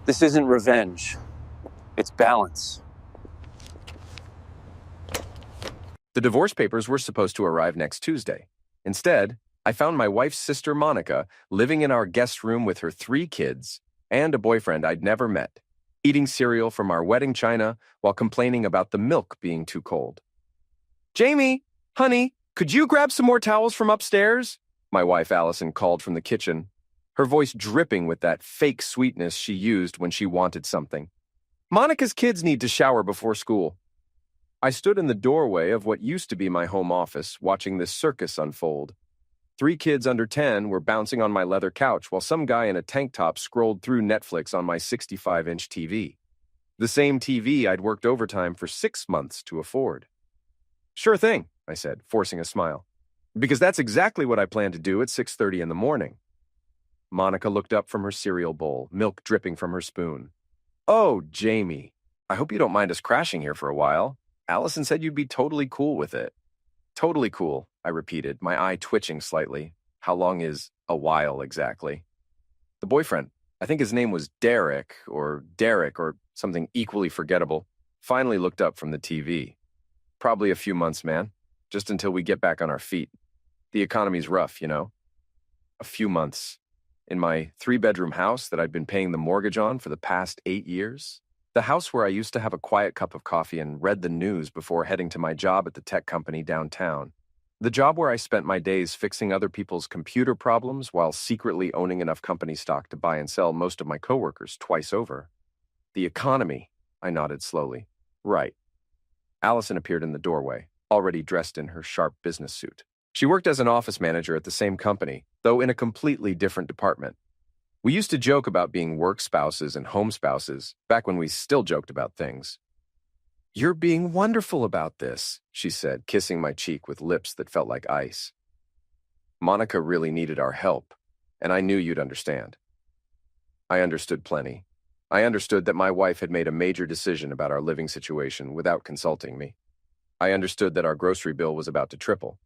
This isn't revenge. It's balance. The divorce papers were supposed to arrive next Tuesday. Instead, I found my wife's sister Monica living in our guest room with her 3 kids and a boyfriend I'd never met, eating cereal from our wedding china while complaining about the milk being too cold. "Jamie, honey, could you grab some more towels from upstairs?" my wife Allison called from the kitchen, her voice dripping with that fake sweetness she used when she wanted something. "Monica's kids need to shower before school." I stood in the doorway of what used to be my home office, watching this circus unfold. 3 kids under 10 were bouncing on my leather couch while some guy in a tank top scrolled through Netflix on my 65-inch TV. The same TV I'd worked overtime for 6 months to afford. "Sure thing," I said, forcing a smile, "because that's exactly what I plan to do at 6:30 in the morning." Monica looked up from her cereal bowl, milk dripping from her spoon. "Oh, Jamie, I hope you don't mind us crashing here for a while. Allison said you'd be totally cool with it." "Totally cool," I repeated, my eye twitching slightly. How long is a while exactly? The boyfriend, I think his name was Derek or something equally forgettable, finally looked up from the TV. "Probably a few months, man. Just until we get back on our feet. The economy's rough, you know." A few months. In my 3-bedroom house that I'd been paying the mortgage on for the past 8 years? The house where I used to have a quiet cup of coffee and read the news before heading to my job at the tech company downtown. The job where I spent my days fixing other people's computer problems while secretly owning enough company stock to buy and sell most of my coworkers twice over. The economy, I nodded slowly. Right. Allison appeared in the doorway, already dressed in her sharp business suit. She worked as an office manager at the same company, though in a completely different department. We used to joke about being work spouses and home spouses, back when we still joked about things. "You're being wonderful about this," she said, kissing my cheek with lips that felt like ice. "Monica really needed our help, and I knew you'd understand." I understood plenty. I understood that my wife had made a major decision about our living situation without consulting me. I understood that our grocery bill was about to triple.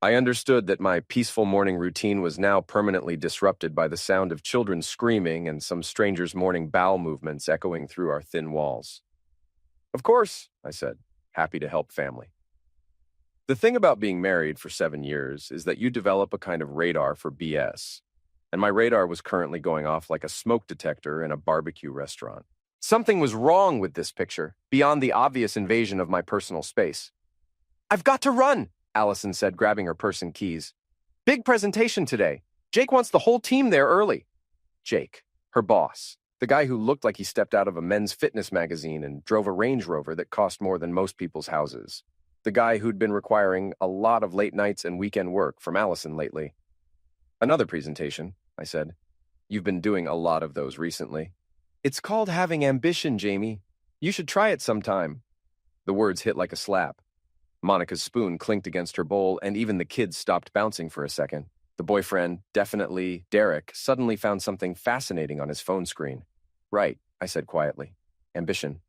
I understood that my peaceful morning routine was now permanently disrupted by the sound of children screaming and some stranger's morning bowel movements echoing through our thin walls. "Of course," I said, happy to help family. The thing about being married for 7 years is that you develop a kind of radar for BS, and my radar was currently going off like a smoke detector in a barbecue restaurant. Something was wrong with this picture, beyond the obvious invasion of my personal space. "I've got to run," Allison said, grabbing her purse and keys. "Big presentation today. Jake wants the whole team there early." Jake, her boss, the guy who looked like he stepped out of a men's fitness magazine and drove a Range Rover that cost more than most people's houses. The guy who'd been requiring a lot of late nights and weekend work from Allison lately. "Another presentation," I said. "You've been doing a lot of those recently." "It's called having ambition, Jamie. You should try it sometime." The words hit like a slap. Monica's spoon clinked against her bowl, and even the kids stopped bouncing for a second. The boyfriend, definitely Derek, suddenly found something fascinating on his phone screen. "Right," I said quietly. "Ambition."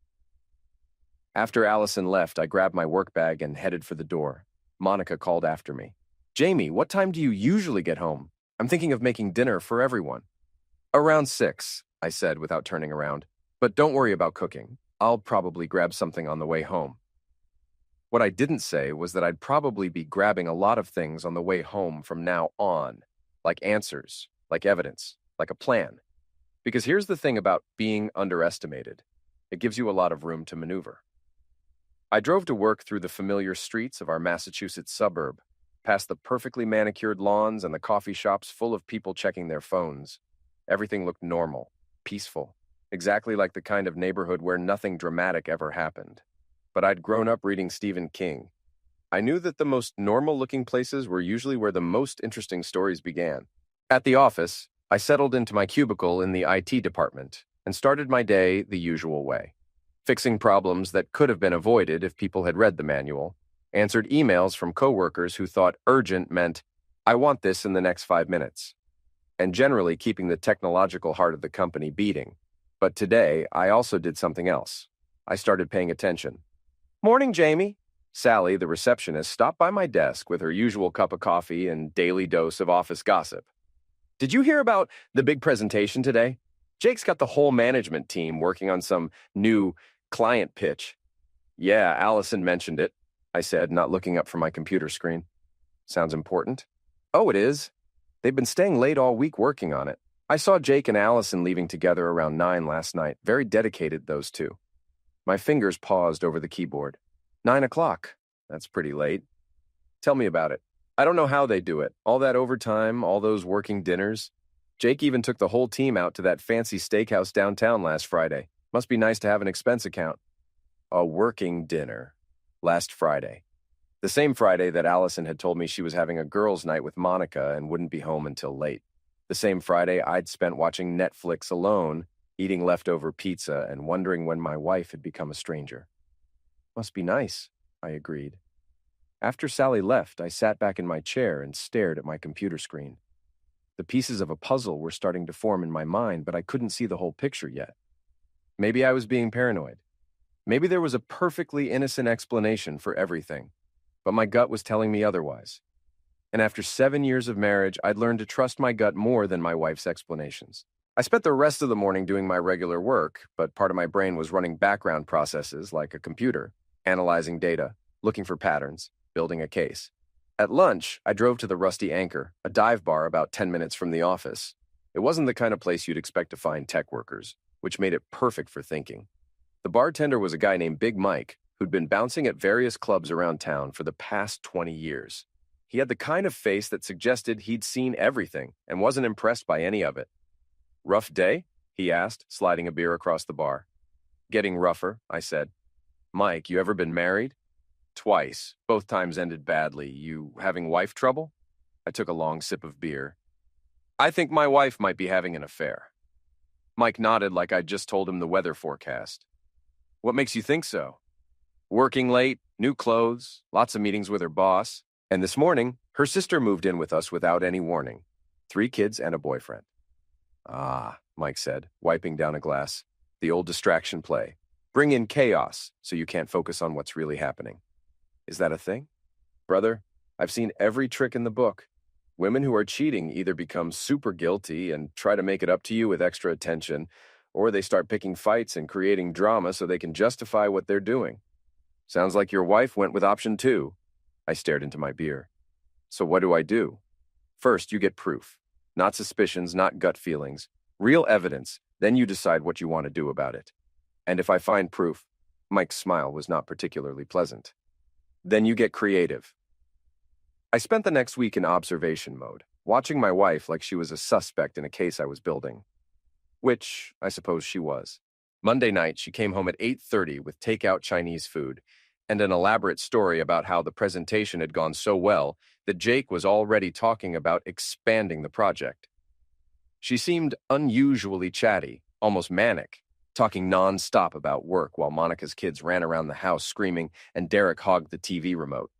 After Allison left, I grabbed my work bag and headed for the door. Monica called after me. "Jamie, what time do you usually get home? I'm thinking of making dinner for everyone." "Around 6, I said without turning around. "But don't worry about cooking. I'll probably grab something on the way home." What I didn't say was that I'd probably be grabbing a lot of things on the way home from now on, like answers, like evidence, like a plan. Because here's the thing about being underestimated. It gives you a lot of room to maneuver. I drove to work through the familiar streets of our Massachusetts suburb, past the perfectly manicured lawns and the coffee shops full of people checking their phones. Everything looked normal, peaceful, exactly like the kind of neighborhood where nothing dramatic ever happened. But I'd grown up reading Stephen King. I knew that the most normal-looking places were usually where the most interesting stories began. At the office, I settled into my cubicle in the IT department and started my day the usual way. Fixing problems that could have been avoided if people had read the manual, answered emails from coworkers who thought urgent meant, "I want this in the next 5 minutes," and generally keeping the technological heart of the company beating. But today, I also did something else. I started paying attention. "Morning, Jamie." Sally, the receptionist, stopped by my desk with her usual cup of coffee and daily dose of office gossip. "Did you hear about the big presentation today? Jake's got the whole management team working on some new client pitch. Yeah, Allison mentioned it, I said, not looking up from my computer screen. Sounds important. Oh, it is. They've been staying late all week working on it. I saw Jake and Allison leaving together around 9 last night. Very dedicated, those two. My fingers paused over the keyboard. 9 o'clock. That's pretty late. Tell me about it. I don't know how they do it. All that overtime, all those working dinners. Jake even took the whole team out to that fancy steakhouse downtown last Friday. Must be nice to have an expense account. A working dinner. Last Friday. The same Friday that Allison had told me she was having a girls' night with Monica and wouldn't be home until late. The same Friday I'd spent watching Netflix alone, eating leftover pizza and wondering when my wife had become a stranger. Must be nice, I agreed. After Sally left, I sat back in my chair and stared at my computer screen. The pieces of a puzzle were starting to form in my mind, but I couldn't see the whole picture yet. Maybe I was being paranoid. Maybe there was a perfectly innocent explanation for everything, but my gut was telling me otherwise. And after 7 years of marriage, I'd learned to trust my gut more than my wife's explanations. I spent the rest of the morning doing my regular work, but part of my brain was running background processes like a computer, analyzing data, looking for patterns, building a case. At lunch, I drove to the Rusty Anchor, a dive bar about 10 minutes from the office. It wasn't the kind of place you'd expect to find tech workers, which made it perfect for thinking. The bartender was a guy named Big Mike, who'd been bouncing at various clubs around town for the past 20 years. He had the kind of face that suggested he'd seen everything and wasn't impressed by any of it. Rough day? He asked, sliding a beer across the bar. Getting rougher, I said. Mike, you ever been married? Twice. Both times ended badly. You having wife trouble? I took a long sip of beer. I think my wife might be having an affair. Mike nodded like I'd just told him the weather forecast. What makes you think so? Working late, new clothes, lots of meetings with her boss, and this morning, her sister moved in with us without any warning. 3 kids and a boyfriend. Ah, Mike said, wiping down a glass. The old distraction play. Bring in chaos so you can't focus on what's really happening. Is that a thing? Brother, I've seen every trick in the book. Women who are cheating either become super guilty and try to make it up to you with extra attention, or they start picking fights and creating drama so they can justify what they're doing. Sounds like your wife went with option 2. I stared into my beer. So what do I do? First, you get proof. Not suspicions, not gut feelings. Real evidence. Then you decide what you want to do about it. And if I find proof, Mike's smile was not particularly pleasant. Then you get creative. I spent the next week in observation mode, watching my wife like she was a suspect in a case I was building. Which, I suppose she was. Monday night, she came home at 8:30 with takeout Chinese food and an elaborate story about how the presentation had gone so well that Jake was already talking about expanding the project. She seemed unusually chatty, almost manic, talking non-stop about work while Monica's kids ran around the house screaming and Derek hogged the TV remote.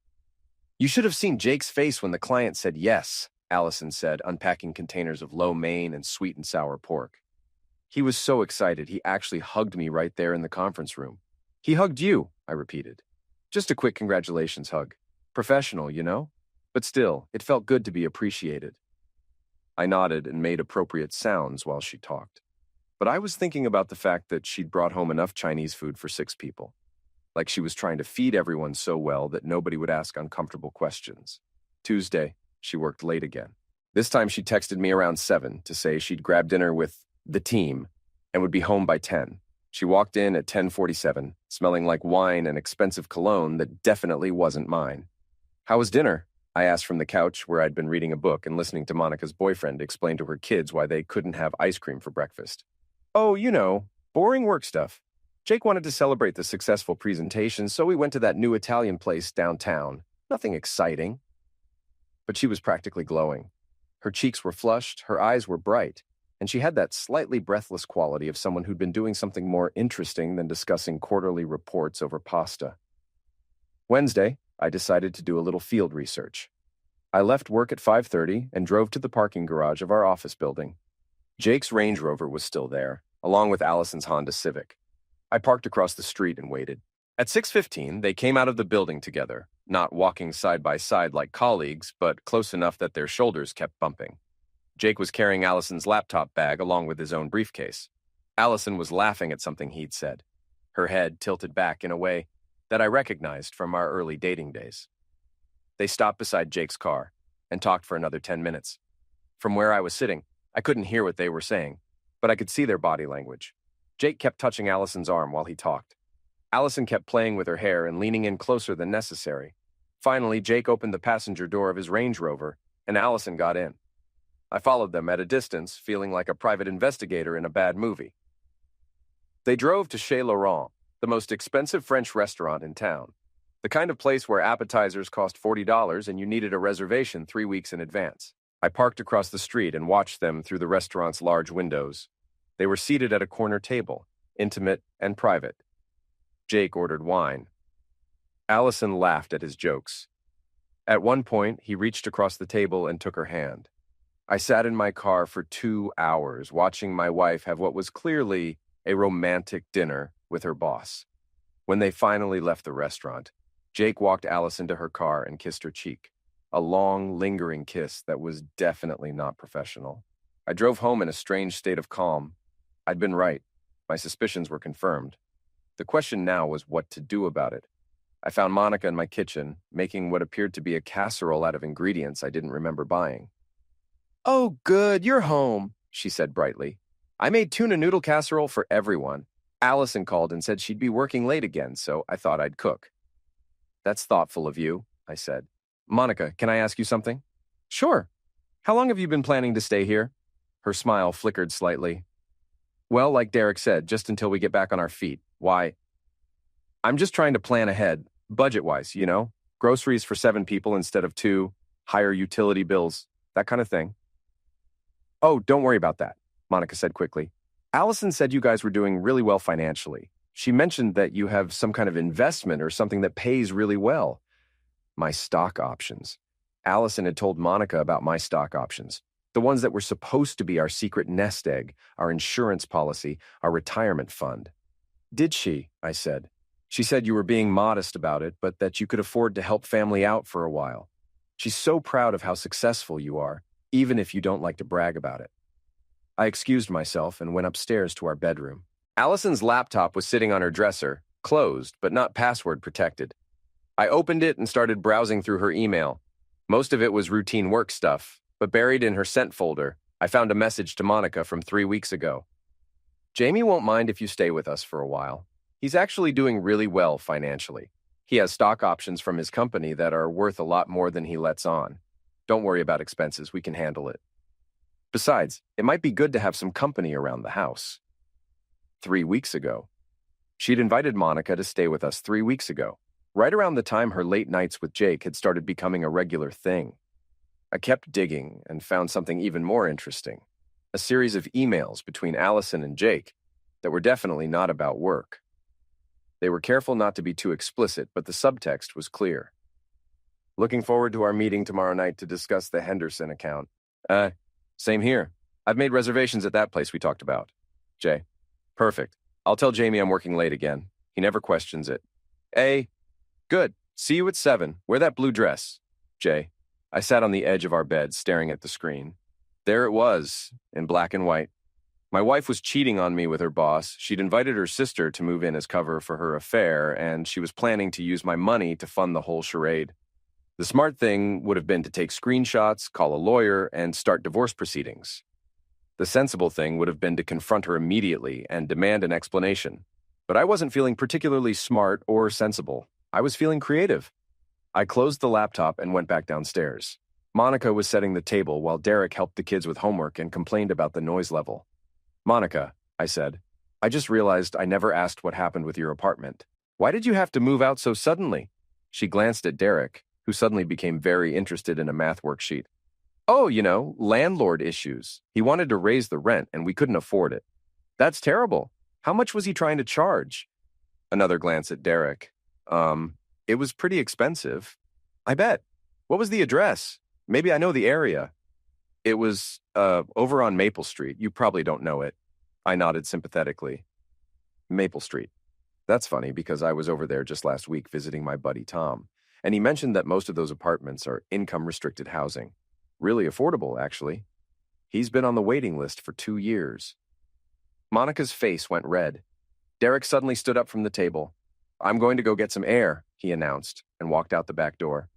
You should have seen Jake's face when the client said yes, Allison said, unpacking containers of lo mein and sweet and sour pork. He was so excited he actually hugged me right there in the conference room. He hugged you, I repeated. Just a quick congratulations hug. Professional, you know? But still, it felt good to be appreciated. I nodded and made appropriate sounds while she talked. But I was thinking about the fact that she'd brought home enough Chinese food for 6 people. Like she was trying to feed everyone so well that nobody would ask uncomfortable questions. Tuesday, she worked late again. This time she texted me around 7 to say she'd grab dinner with the team and would be home by 10. She walked in at 10:47, smelling like wine and expensive cologne that definitely wasn't mine. How was dinner? I asked from the couch where I'd been reading a book and listening to Monica's boyfriend explain to her kids why they couldn't have ice cream for breakfast. Oh, you know, boring work stuff. Jake wanted to celebrate the successful presentation, so we went to that new Italian place downtown. Nothing exciting. But she was practically glowing. Her cheeks were flushed, her eyes were bright, and she had that slightly breathless quality of someone who'd been doing something more interesting than discussing quarterly reports over pasta. Wednesday, I decided to do a little field research. I left work at 5:30 and drove to the parking garage of our office building. Jake's Range Rover was still there, along with Allison's Honda Civic. I parked across the street and waited. At 6:15, they came out of the building together, not walking side by side like colleagues, but close enough that their shoulders kept bumping. Jake was carrying Allison's laptop bag along with his own briefcase. Allison was laughing at something he'd said, her head tilted back in a way that I recognized from our early dating days. They stopped beside Jake's car and talked for another 10 minutes. From where I was sitting, I couldn't hear what they were saying, but I could see their body language. Jake kept touching Allison's arm while he talked. Allison kept playing with her hair and leaning in closer than necessary. Finally, Jake opened the passenger door of his Range Rover, and Allison got in. I followed them at a distance, feeling like a private investigator in a bad movie. They drove to Chez Laurent, the most expensive French restaurant in town, the kind of place where appetizers cost $40 and you needed a reservation 3 weeks in advance. I parked across the street and watched them through the restaurant's large windows. They were seated at a corner table, intimate and private. Jake ordered wine. Allison laughed at his jokes. At one point, he reached across the table and took her hand. I sat in my car for 2 hours watching my wife have what was clearly a romantic dinner with her boss. When they finally left the restaurant, Jake walked Allison to her car and kissed her cheek, a long, lingering kiss that was definitely not professional. I drove home in a strange state of calm. I'd been right. My suspicions were confirmed. The question now was what to do about it. I found Monica in my kitchen, making what appeared to be a casserole out of ingredients I didn't remember buying. "Oh, good, you're home," she said brightly. "I made tuna noodle casserole for everyone. Allison called and said she'd be working late again, so I thought I'd cook." "That's thoughtful of you," I said. "Monica, can I ask you something?" "Sure. How long have you been planning to stay here?" Her smile flickered slightly. "Well, like Derek said, just until we get back on our feet. Why? I'm just trying to plan ahead, budget-wise, you know? Groceries for 7 people instead of 2, higher utility bills, that kind of thing." "Oh, don't worry about that," Monica said quickly. "Allison said you guys were doing really well financially. She mentioned that you have some kind of investment or something that pays really well." My stock options. Allison had told Monica about my stock options, the ones that were supposed to be our secret nest egg, our insurance policy, our retirement fund. "Did she?" I said. "She said you were being modest about it, but that you could afford to help family out for a while. She's so proud of how successful you are, even if you don't like to brag about it." I excused myself and went upstairs to our bedroom. Allison's laptop was sitting on her dresser, closed but not password protected. I opened it and started browsing through her email. Most of it was routine work stuff, but buried in her sent folder, I found a message to Monica from 3 weeks ago. "Jamie won't mind if you stay with us for a while. He's actually doing really well financially. He has stock options from his company that are worth a lot more than he lets on. Don't worry about expenses, we can handle it. Besides, it might be good to have some company around the house." 3 weeks ago. She'd invited Monica to stay with us 3 weeks ago, right around the time her late nights with Jake had started becoming a regular thing. I kept digging and found something even more interesting, a series of emails between Allison and Jake that were definitely not about work. They were careful not to be too explicit, but the subtext was clear. "Looking forward to our meeting tomorrow night to discuss the Henderson account. Same here. I've made reservations at that place we talked about. Jay. Perfect. I'll tell Jamie I'm working late again. He never questions it. Good. See you at 7. Wear that blue dress. Jay. I sat on the edge of our bed, staring at the screen. There it was, in black and white. My wife was cheating on me with her boss. She'd invited her sister to move in as cover for her affair, and she was planning to use my money to fund the whole charade. The smart thing would have been to take screenshots, call a lawyer, and start divorce proceedings. The sensible thing would have been to confront her immediately and demand an explanation. But I wasn't feeling particularly smart or sensible. I was feeling creative. I closed the laptop and went back downstairs. Monica was setting the table while Derek helped the kids with homework and complained about the noise level. "Monica," I said, "I just realized I never asked what happened with your apartment. Why did you have to move out so suddenly?" She glanced at Derek, who suddenly became very interested in a math worksheet. "Oh, landlord issues. He wanted to raise the rent and we couldn't afford it." "That's terrible. How much was he trying to charge?" Another glance at Derek. It was pretty expensive." "I bet. What was the address? Maybe I know the area." "It was, over on Maple Street. You probably don't know it." I nodded sympathetically. Maple Street. That's funny because I was over there just last week visiting my buddy Tom, and he mentioned that most of those apartments are income-restricted housing. Really affordable, actually. He's been on the waiting list for 2 years. Monica's face went red. Derek suddenly stood up from the table. I'm going to go get some air, he announced, and walked out the back door.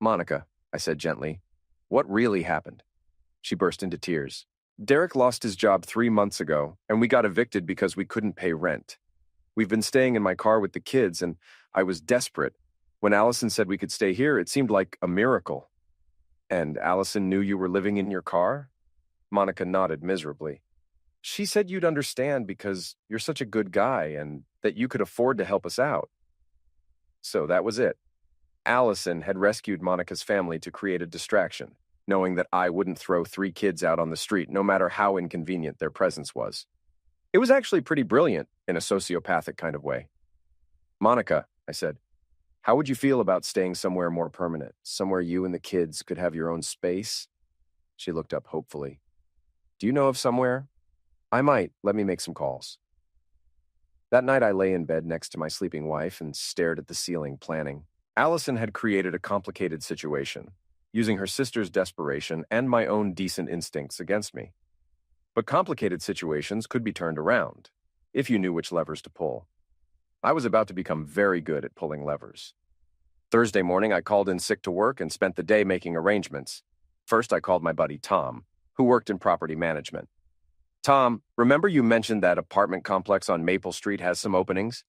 Monica, I said gently, what really happened? She burst into tears. Derek lost his job 3 months ago, and we got evicted because we couldn't pay rent. We've been staying in my car with the kids, and I was desperate. When Allison said we could stay here, it seemed like a miracle. And Allison knew you were living in your car? Monica nodded miserably. She said you'd understand because you're such a good guy and that you could afford to help us out. So that was it. Allison had rescued Monica's family to create a distraction, knowing that I wouldn't throw 3 kids out on the street no matter how inconvenient their presence was. It was actually pretty brilliant in a sociopathic kind of way. Monica, I said, how would you feel about staying somewhere more permanent, somewhere you and the kids could have your own space? She looked up hopefully. Do you know of somewhere? I might. Let me make some calls. That night I lay in bed next to my sleeping wife and stared at the ceiling, planning. Allison had created a complicated situation, using her sister's desperation and my own decent instincts against me. But complicated situations could be turned around, if you knew which levers to pull. I was about to become very good at pulling levers. Thursday morning, I called in sick to work and spent the day making arrangements. First, I called my buddy Tom, who worked in property management. Tom, remember you mentioned that apartment complex on Maple Street has some openings?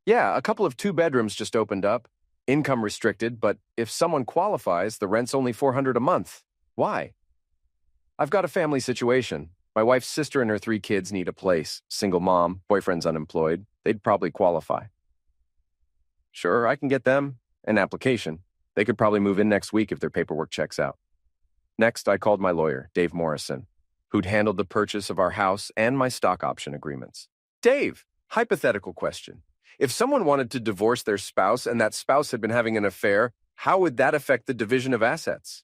Yeah, a couple of 2 bedrooms just opened up. Income restricted, but if someone qualifies, the rent's only $400 a month. Why? I've got a family situation. My wife's sister and her 3 kids need a place. Single mom, boyfriend's unemployed. They'd probably qualify. Sure, I can get them an application. They could probably move in next week if their paperwork checks out. Next, I called my lawyer, Dave Morrison, who'd handled the purchase of our house and my stock option agreements. Dave, hypothetical question. If someone wanted to divorce their spouse and that spouse had been having an affair, how would that affect the division of assets?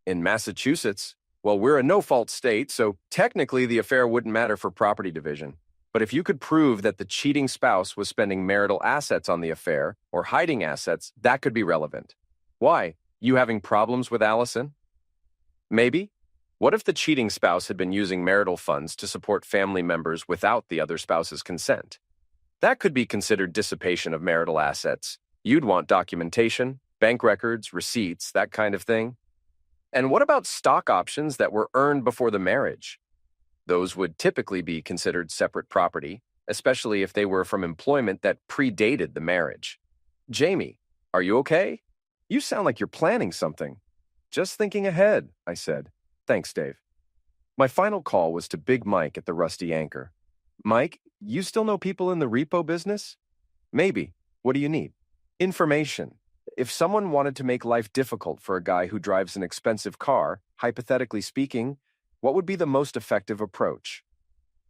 In Massachusetts, well, we're a no-fault state, so technically the affair wouldn't matter for property division. But if you could prove that the cheating spouse was spending marital assets on the affair or hiding assets, that could be relevant. Why? You having problems with Allison? Maybe. What if the cheating spouse had been using marital funds to support family members without the other spouse's consent? That could be considered dissipation of marital assets. You'd want documentation, bank records, receipts, that kind of thing. And what about stock options that were earned before the marriage? Those would typically be considered separate property, especially if they were from employment that predated the marriage. Jamie, are you okay? You sound like you're planning something. Just thinking ahead, I said. Thanks, Dave. My final call was to Big Mike at the Rusty Anchor. Mike, you still know people in the repo business? Maybe. What do you need? Information. If someone wanted to make life difficult for a guy who drives an expensive car, hypothetically speaking, what would be the most effective approach?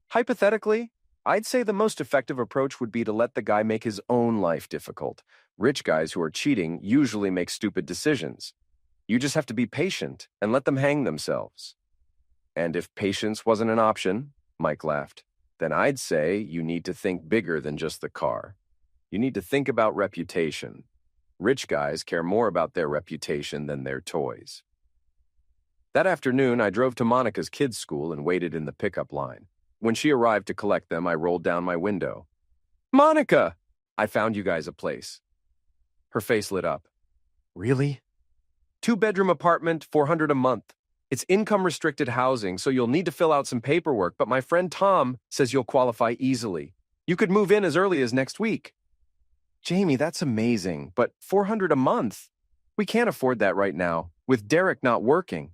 Hypothetically, I'd say the most effective approach would be to let the guy make his own life difficult. Rich guys who are cheating usually make stupid decisions. You just have to be patient and let them hang themselves. And if patience wasn't an option, Mike laughed, then I'd say you need to think bigger than just the car. You need to think about reputation. Rich guys care more about their reputation than their toys. That afternoon, I drove to Monica's kids' school and waited in the pickup line. When she arrived to collect them, I rolled down my window. Monica! I found you guys a place. Her face lit up. Really? 2-bedroom apartment, $400 a month. It's income-restricted housing, so you'll need to fill out some paperwork, but my friend Tom says you'll qualify easily. You could move in as early as next week. Jamie, that's amazing, but $400 a month? We can't afford that right now, with Derek not working.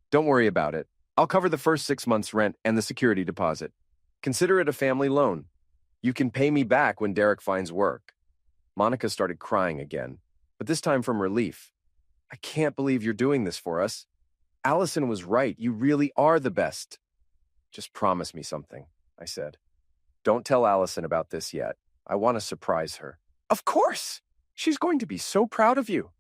Don't worry about it. I'll cover the first 6 months' rent and the security deposit. Consider it a family loan. You can pay me back when Derek finds work. Monica started crying again, but this time from relief. I can't believe you're doing this for us. Allison was right. You really are the best. Just promise me something, I said. Don't tell Allison about this yet. I want to surprise her. Of course! She's going to be so proud of you.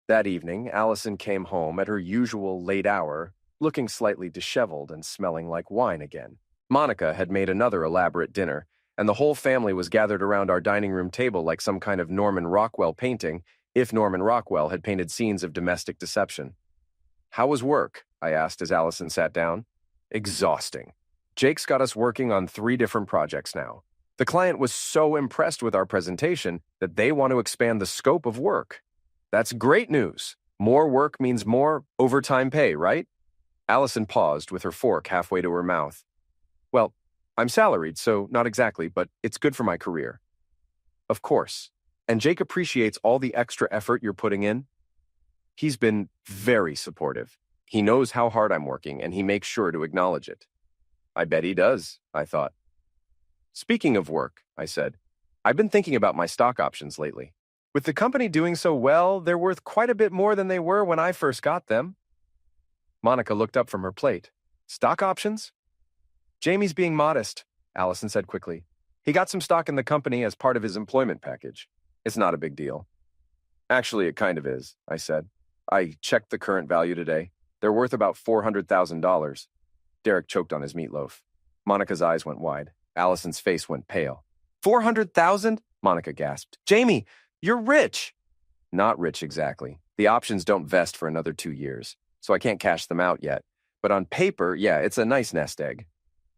That evening, Allison came home at her usual late hour, looking slightly disheveled and smelling like wine again. Monica had made another elaborate dinner, and the whole family was gathered around our dining room table like some kind of Norman Rockwell painting, if Norman Rockwell had painted scenes of domestic deception. How was work? I asked as Allison sat down. Exhausting. Jake's got us working on 3 different projects now. The client was so impressed with our presentation that they want to expand the scope of work. That's great news. More work means more overtime pay, right? Allison paused with her fork halfway to her mouth. Well, I'm salaried, so not exactly, but it's good for my career. Of course. And Jake appreciates all the extra effort you're putting in. He's been very supportive. He knows how hard I'm working, and he makes sure to acknowledge it. I bet he does, I thought. Speaking of work, I said, I've been thinking about my stock options lately. With the company doing so well, they're worth quite a bit more than they were when I first got them. Monica looked up from her plate. Stock options? Jamie's being modest, Allison said quickly. He got some stock in the company as part of his employment package. It's not a big deal. Actually, it kind of is, I said. I checked the current value today. They're worth about $400,000. Derek choked on his meatloaf. Monica's eyes went wide. Allison's face went pale. 400,000? Monica gasped. Jamie, you're rich. Not rich exactly. The options don't vest for another 2 years, so I can't cash them out yet. But on paper, yeah, it's a nice nest egg.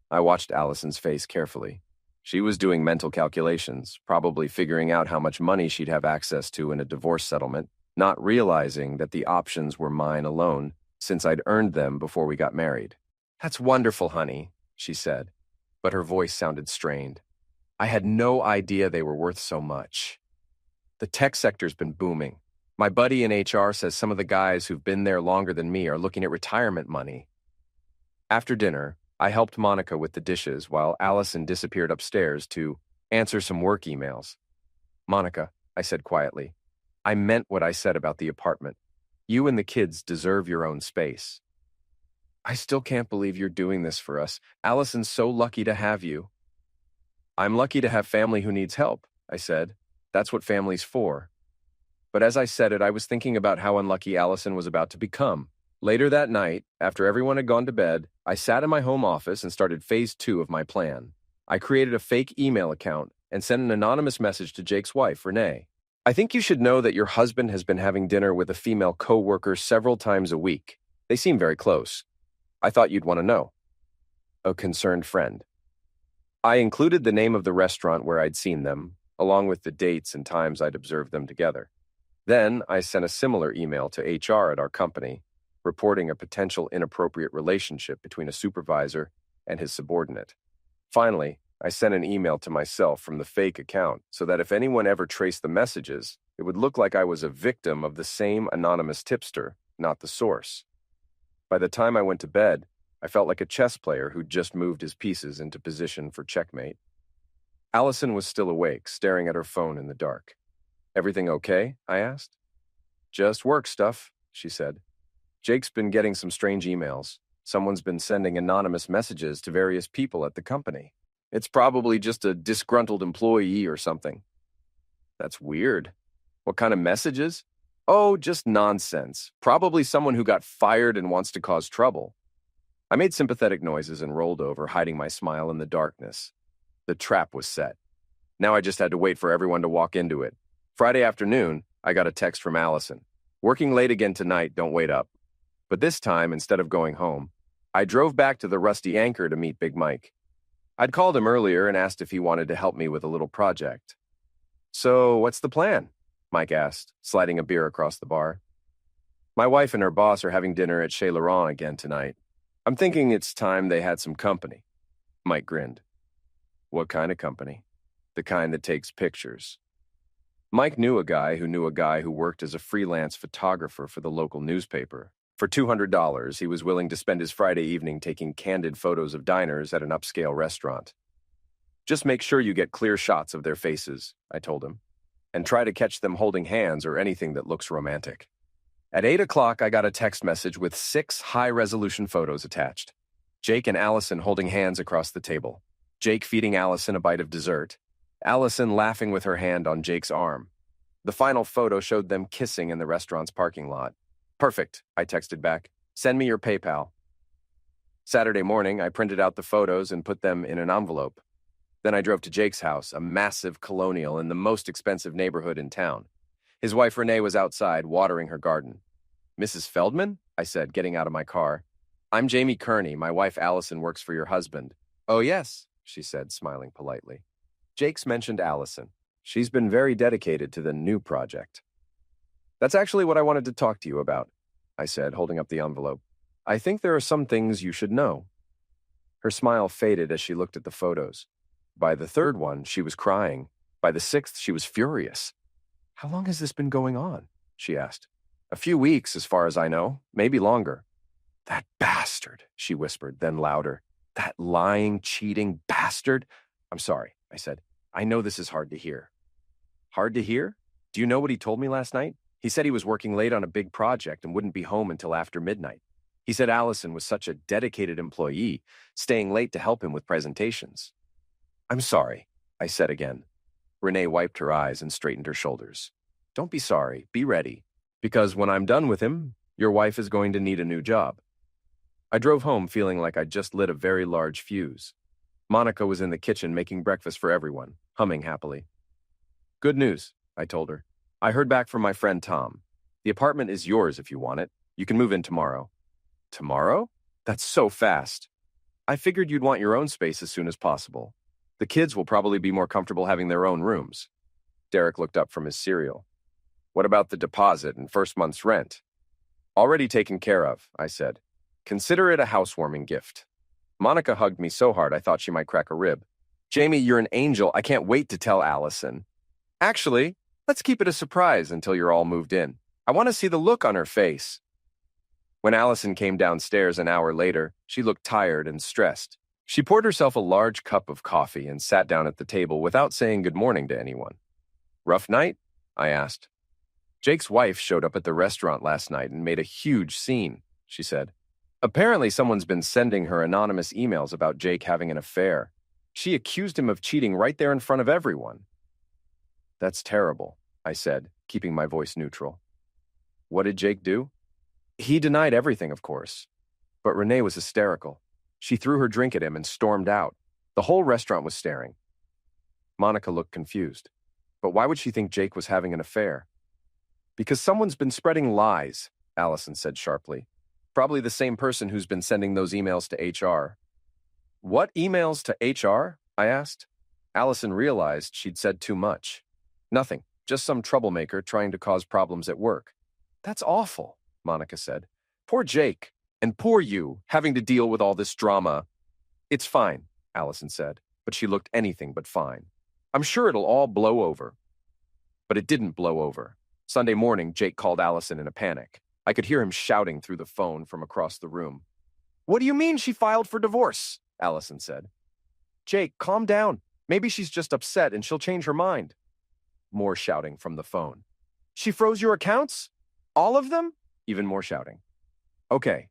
I watched Allison's face carefully. She was doing mental calculations, probably figuring out how much money she'd have access to in a divorce settlement, not realizing that the options were mine alone, since I'd earned them before we got married. That's wonderful, honey, she said, but her voice sounded strained. I had no idea they were worth so much. The tech sector's been booming. My buddy in HR says some of the guys who've been there longer than me are looking at retirement money. After dinner, I helped Monica with the dishes while Allison disappeared upstairs to answer some work emails. Monica, I said quietly, I meant what I said about the apartment. You and the kids deserve your own space. I still can't believe you're doing this for us. Allison's so lucky to have you. I'm lucky to have family who needs help, I said. That's what family's for. But as I said it, I was thinking about how unlucky Allison was about to become. Later that night, after everyone had gone to bed, I sat in my home office and started phase 2 of my plan. I created a fake email account and sent an anonymous message to Jake's wife, Renee. I think you should know that your husband has been having dinner with a female co-worker several times a week. They seem very close. I thought you'd want to know. A concerned friend. I included the name of the restaurant where I'd seen them, along with the dates and times I'd observed them together. Then I sent a similar email to HR at our company, reporting a potential inappropriate relationship between a supervisor and his subordinate. Finally, I sent an email to myself from the fake account so that if anyone ever traced the messages, it would look like I was a victim of the same anonymous tipster, not the source. By the time I went to bed, I felt like a chess player who'd just moved his pieces into position for checkmate. Allison was still awake, staring at her phone in the dark. Everything okay? I asked. Just work stuff, she said. Jake's been getting some strange emails. Someone's been sending anonymous messages to various people at the company. It's probably just a disgruntled employee or something. That's weird. What kind of messages? Oh, just nonsense. Probably someone who got fired and wants to cause trouble. I made sympathetic noises and rolled over, hiding my smile in the darkness. The trap was set. Now I just had to wait for everyone to walk into it. Friday afternoon, I got a text from Allison. Working late again tonight, don't wait up. But this time, instead of going home, I drove back to the Rusty Anchor to meet Big Mike. I'd called him earlier and asked if he wanted to help me with a little project. So, what's the plan? Mike asked, sliding a beer across the bar. My wife and her boss are having dinner at Chez Laurent again tonight. I'm thinking it's time they had some company. Mike grinned. What kind of company? The kind that takes pictures. Mike knew a guy who worked as a freelance photographer for the local newspaper. For $200, he was willing to spend his Friday evening taking candid photos of diners at an upscale restaurant. Just make sure you get clear shots of their faces, I told him, and try to catch them holding hands or anything that looks romantic. At 8 o'clock, I got a text message with 6 high-resolution photos attached. Jake and Allison holding hands across the table. Jake feeding Allison a bite of dessert. Allison laughing with her hand on Jake's arm. The final photo showed them kissing in the restaurant's parking lot. Perfect, I texted back. Send me your PayPal. Saturday morning, I printed out the photos and put them in an envelope. Then I drove to Jake's house, a massive colonial in the most expensive neighborhood in town. His wife Renee was outside, watering her garden. Mrs. Feldman? I said, getting out of my car. I'm Jamie Kearney. My wife Allison works for your husband. Oh, yes, she said, smiling politely. Jake's mentioned Allison. She's been very dedicated to the new project. That's actually what I wanted to talk to you about, I said, holding up the envelope. I think there are some things you should know. Her smile faded as she looked at the photos. By the third one, she was crying. By the sixth, she was furious. How long has this been going on? She asked. A few weeks, as far as I know, maybe longer. That bastard, she whispered, then louder. That lying, cheating bastard. I'm sorry, I said. I know this is hard to hear. Hard to hear? Do you know what he told me last night? He said he was working late on a big project and wouldn't be home until after midnight. He said Allison was such a dedicated employee, staying late to help him with presentations. I'm sorry, I said again. Renee wiped her eyes and straightened her shoulders. Don't be sorry, be ready, because when I'm done with him, your wife is going to need a new job. I drove home feeling like I'd just lit a very large fuse. Monica was in the kitchen making breakfast for everyone, humming happily. Good news, I told her. I heard back from my friend Tom. The apartment is yours if you want it. You can move in tomorrow. Tomorrow? That's so fast. I figured you'd want your own space as soon as possible. The kids will probably be more comfortable having their own rooms. Derek looked up from his cereal. What about the deposit and first month's rent? Already taken care of, I said. Consider it a housewarming gift. Monica hugged me so hard I thought she might crack a rib. Jamie, you're an angel. I can't wait to tell Allison. Actually, let's keep it a surprise until you're all moved in. I want to see the look on her face. When Allison came downstairs an hour later, she looked tired and stressed. She poured herself a large cup of coffee and sat down at the table without saying good morning to anyone. Rough night? I asked. Jake's wife showed up at the restaurant last night and made a huge scene, she said. Apparently someone's been sending her anonymous emails about Jake having an affair. She accused him of cheating right there in front of everyone. That's terrible, I said, keeping my voice neutral. What did Jake do? He denied everything, of course. But Renee was hysterical. She threw her drink at him and stormed out. The whole restaurant was staring. Monica looked confused. But why would she think Jake was having an affair? Because someone's been spreading lies, Allison said sharply. Probably the same person who's been sending those emails to HR. What emails to HR? I asked. Allison realized she'd said too much. Nothing, just some troublemaker trying to cause problems at work. That's awful, Monica said. Poor Jake, and poor you, having to deal with all this drama. It's fine, Allison said, but she looked anything but fine. I'm sure it'll all blow over. But it didn't blow over. Sunday morning, Jake called Allison in a panic. I could hear him shouting through the phone from across the room. What do you mean she filed for divorce? Allison said. Jake, calm down. Maybe she's just upset and she'll change her mind. More shouting from the phone. She froze your accounts? All of them? Even more shouting. Okay.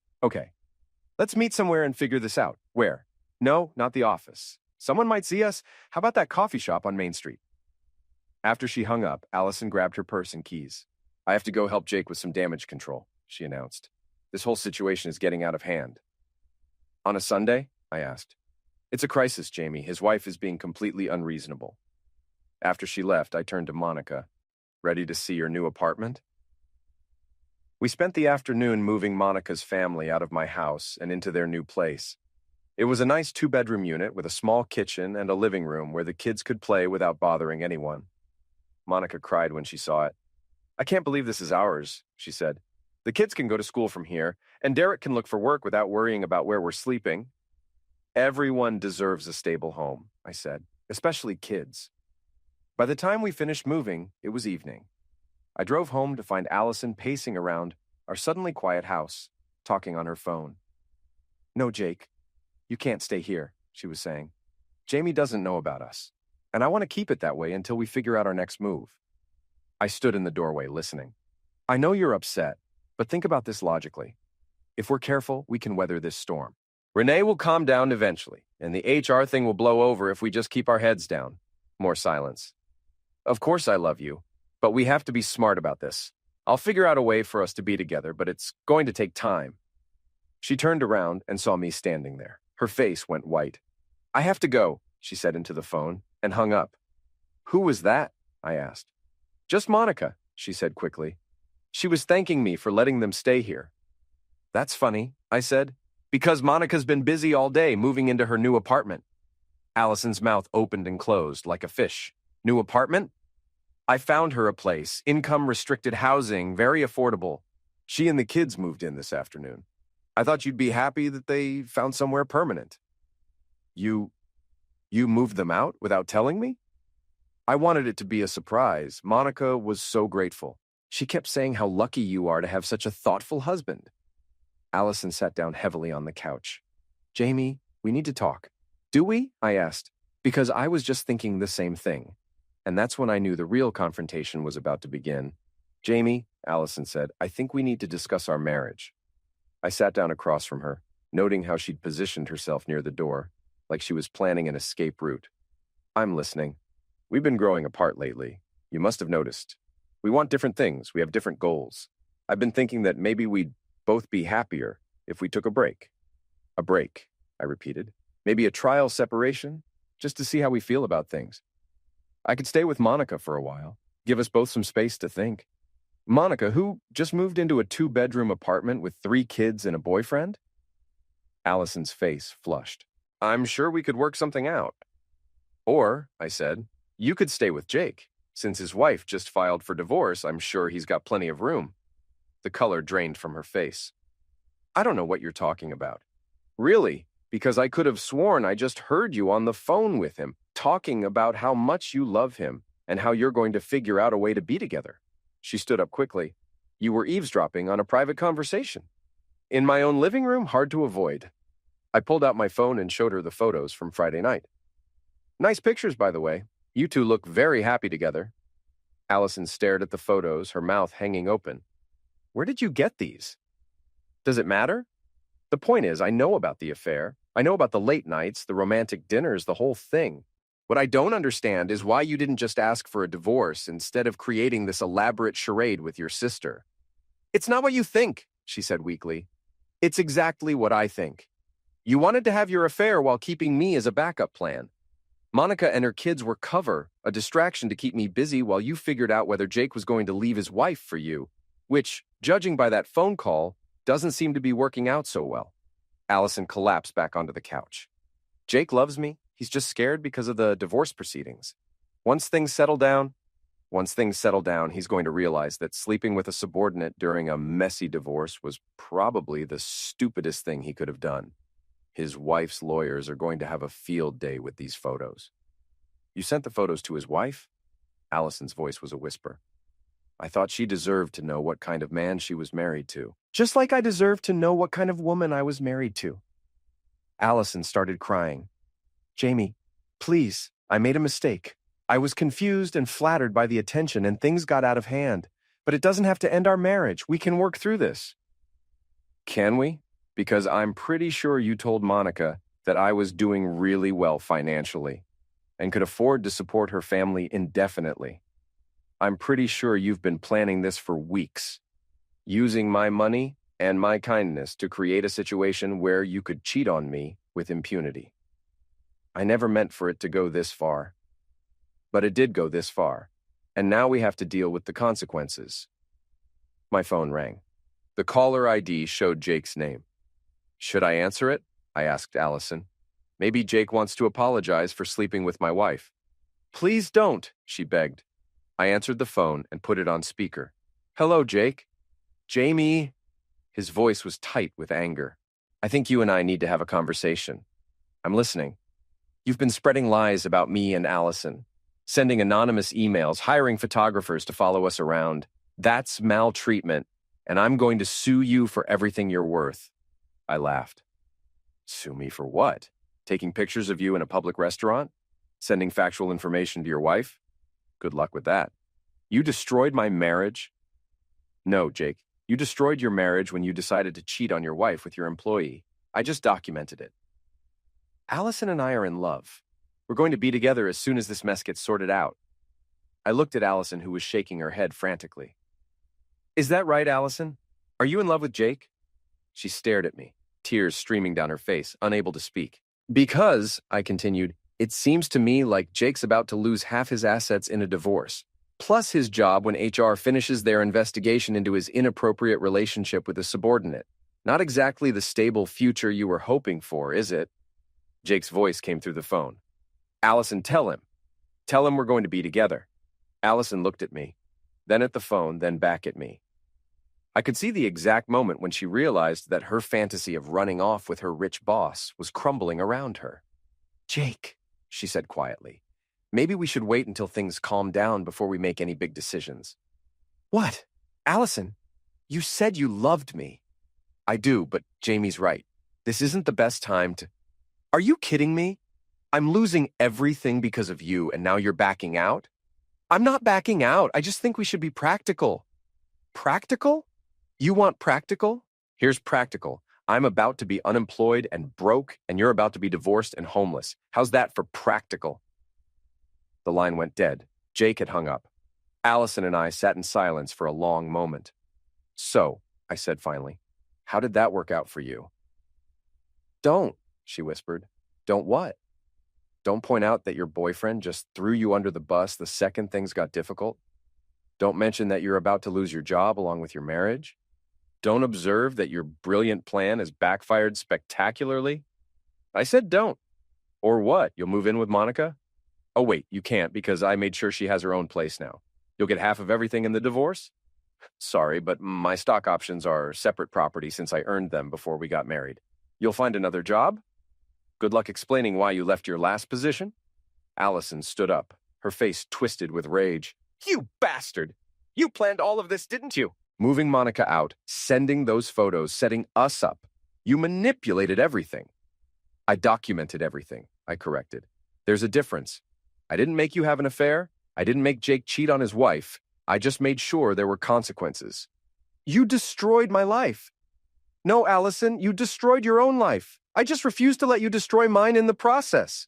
Let's meet somewhere and figure this out. Where? No, not the office. Someone might see us. How about that coffee shop on Main Street? After she hung up, Allison grabbed her purse and keys. I have to go help Jake with some damage control, she announced. This whole situation is getting out of hand. On a Sunday? I asked. It's a crisis, Jamie. His wife is being completely unreasonable. After she left, I turned to Monica. Ready to see your new apartment? We spent the afternoon moving Monica's family out of my house and into their new place. It was a nice 2-bedroom unit with a small kitchen and a living room where the kids could play without bothering anyone. Monica cried when she saw it. I can't believe this is ours, she said. The kids can go to school from here, and Derek can look for work without worrying about where we're sleeping. Everyone deserves a stable home, I said, especially kids. By the time we finished moving, it was evening. I drove home to find Allison pacing around our suddenly quiet house, talking on her phone. No, Jake, you can't stay here, she was saying. Jamie doesn't know about us, and I want to keep it that way until we figure out our next move. I stood in the doorway listening. I know you're upset, but think about this logically. If we're careful, we can weather this storm. Renee will calm down eventually, and the HR thing will blow over if we just keep our heads down. More silence. Of course I love you, but we have to be smart about this. I'll figure out a way for us to be together, but it's going to take time. She turned around and saw me standing there. Her face went white. I have to go, she said into the phone, and hung up. Who was that? I asked. Just Monica, she said quickly. She was thanking me for letting them stay here. That's funny, I said. Because Monica's been busy all day moving into her new apartment. Allison's mouth opened and closed like a fish. New apartment? I found her a place, income-restricted housing, very affordable. She and the kids moved in this afternoon. I thought you'd be happy that they found somewhere permanent. You moved them out without telling me? I wanted it to be a surprise. Monica was so grateful. She kept saying how lucky you are to have such a thoughtful husband. Allison sat down heavily on the couch. Jamie, we need to talk. Do we? I asked, because I was just thinking the same thing. And that's when I knew the real confrontation was about to begin. Jamie, Allison said, I think we need to discuss our marriage. I sat down across from her, noting how she'd positioned herself near the door, like she was planning an escape route. I'm listening. We've been growing apart lately. You must have noticed. We want different things. We have different goals. I've been thinking that maybe we'd both be happier if we took a break. A break, I repeated. Maybe a trial separation, just to see how we feel about things. I could stay with Monica for a while, give us both some space to think. Monica, who just moved into a 2-bedroom apartment with 3 kids and a boyfriend? Allison's face flushed. I'm sure we could work something out. Or, I said, you could stay with Jake. Since his wife just filed for divorce, I'm sure he's got plenty of room. The color drained from her face. I don't know what you're talking about. Really? Because I could have sworn I just heard you on the phone with him, talking about how much you love him and how you're going to figure out a way to be together. She stood up quickly. You were eavesdropping on a private conversation. In my own living room, hard to avoid. I pulled out my phone and showed her the photos from Friday night. Nice pictures, by the way. You two look very happy together. Allison stared at the photos, her mouth hanging open. Where did you get these? Does it matter? The point is, I know about the affair. I know about the late nights, the romantic dinners, the whole thing. What I don't understand is why you didn't just ask for a divorce instead of creating this elaborate charade with your sister. It's not what you think, she said weakly. It's exactly what I think. You wanted to have your affair while keeping me as a backup plan. Monica and her kids were cover, a distraction to keep me busy while you figured out whether Jake was going to leave his wife for you, which, judging by that phone call, doesn't seem to be working out so well. Allison collapsed back onto the couch. Jake loves me. He's just scared because of the divorce proceedings. Once things settle down, he's going to realize that sleeping with a subordinate during a messy divorce was probably the stupidest thing he could have done. His wife's lawyers are going to have a field day with these photos. You sent the photos to his wife? Allison's voice was a whisper. I thought she deserved to know what kind of man she was married to. Just like I deserved to know what kind of woman I was married to. Allison started crying. Jamie, please, I made a mistake. I was confused and flattered by the attention and things got out of hand. But it doesn't have to end our marriage. We can work through this. Can we? Because I'm pretty sure you told Monica that I was doing really well financially and could afford to support her family indefinitely. I'm pretty sure you've been planning this for weeks, using my money and my kindness to create a situation where you could cheat on me with impunity. I never meant for it to go this far, but it did go this far, and now we have to deal with the consequences. My phone rang. The caller ID showed Jake's name. Should I answer it? I asked Allison. Maybe Jake wants to apologize for sleeping with my wife. Please don't, she begged. I answered the phone and put it on speaker. Hello, Jake. Jamie. His voice was tight with anger. I think you and I need to have a conversation. I'm listening. You've been spreading lies about me and Allison, sending anonymous emails, hiring photographers to follow us around. That's maltreatment, and I'm going to sue you for everything you're worth. I laughed. Sue me for what? Taking pictures of you in a public restaurant? Sending factual information to your wife? Good luck with that. You destroyed my marriage? No, Jake. You destroyed your marriage when you decided to cheat on your wife with your employee. I just documented it. Allison and I are in love. We're going to be together as soon as this mess gets sorted out. I looked at Allison, who was shaking her head frantically. Is that right, Allison? Are you in love with Jake? She stared at me, tears streaming down her face, unable to speak. Because, I continued, it seems to me like Jake's about to lose half his assets in a divorce, plus his job when HR finishes their investigation into his inappropriate relationship with a subordinate. Not exactly the stable future you were hoping for, is it? Jake's voice came through the phone. Allison, tell him. Tell him we're going to be together. Allison looked at me, then at the phone, then back at me. I could see the exact moment when she realized that her fantasy of running off with her rich boss was crumbling around her. Jake, she said quietly, maybe we should wait until things calm down before we make any big decisions. What? Allison, you said you loved me. I do, but Jamie's right. This isn't the best time to... Are you kidding me? I'm losing everything because of you, and now you're backing out? I'm not backing out. I just think we should be practical. Practical? You want practical? Here's practical. I'm about to be unemployed and broke, and you're about to be divorced and homeless. How's that for practical? The line went dead. Jake had hung up. Allison and I sat in silence for a long moment. So, I said finally, how did that work out for you? Don't, she whispered. Don't what? Don't point out that your boyfriend just threw you under the bus the second things got difficult? Don't mention that you're about to lose your job along with your marriage? Don't observe that your brilliant plan has backfired spectacularly? I said don't. Or what? You'll move in with Monica? Oh, wait, you can't because I made sure she has her own place now. You'll get half of everything in the divorce? Sorry, but my stock options are separate property since I earned them before we got married. You'll find another job? Good luck explaining why you left your last position. Allison stood up, her face twisted with rage. You bastard! You planned all of this, didn't you? Moving Monica out, sending those photos, setting us up. You manipulated everything. I documented everything, I corrected. There's a difference. I didn't make you have an affair. I didn't make Jake cheat on his wife. I just made sure there were consequences. You destroyed my life. No, Allison, you destroyed your own life. I just refused to let you destroy mine in the process.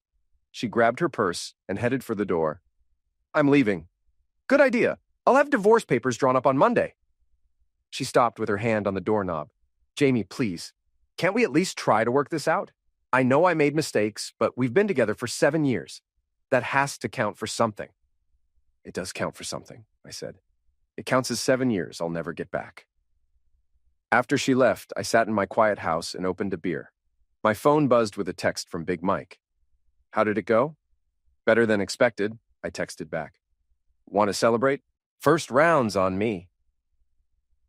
She grabbed her purse and headed for the door. I'm leaving. Good idea. I'll have divorce papers drawn up on Monday. She stopped with her hand on the doorknob. Jamie, please, can't we at least try to work this out? I know I made mistakes, but we've been together for 7 years. That has to count for something. It does count for something, I said. It counts as 7 years I'll never get back. After she left, I sat in my quiet house and opened a beer. My phone buzzed with a text from Big Mike. How did it go? Better than expected, I texted back. Want to celebrate? First round's on me.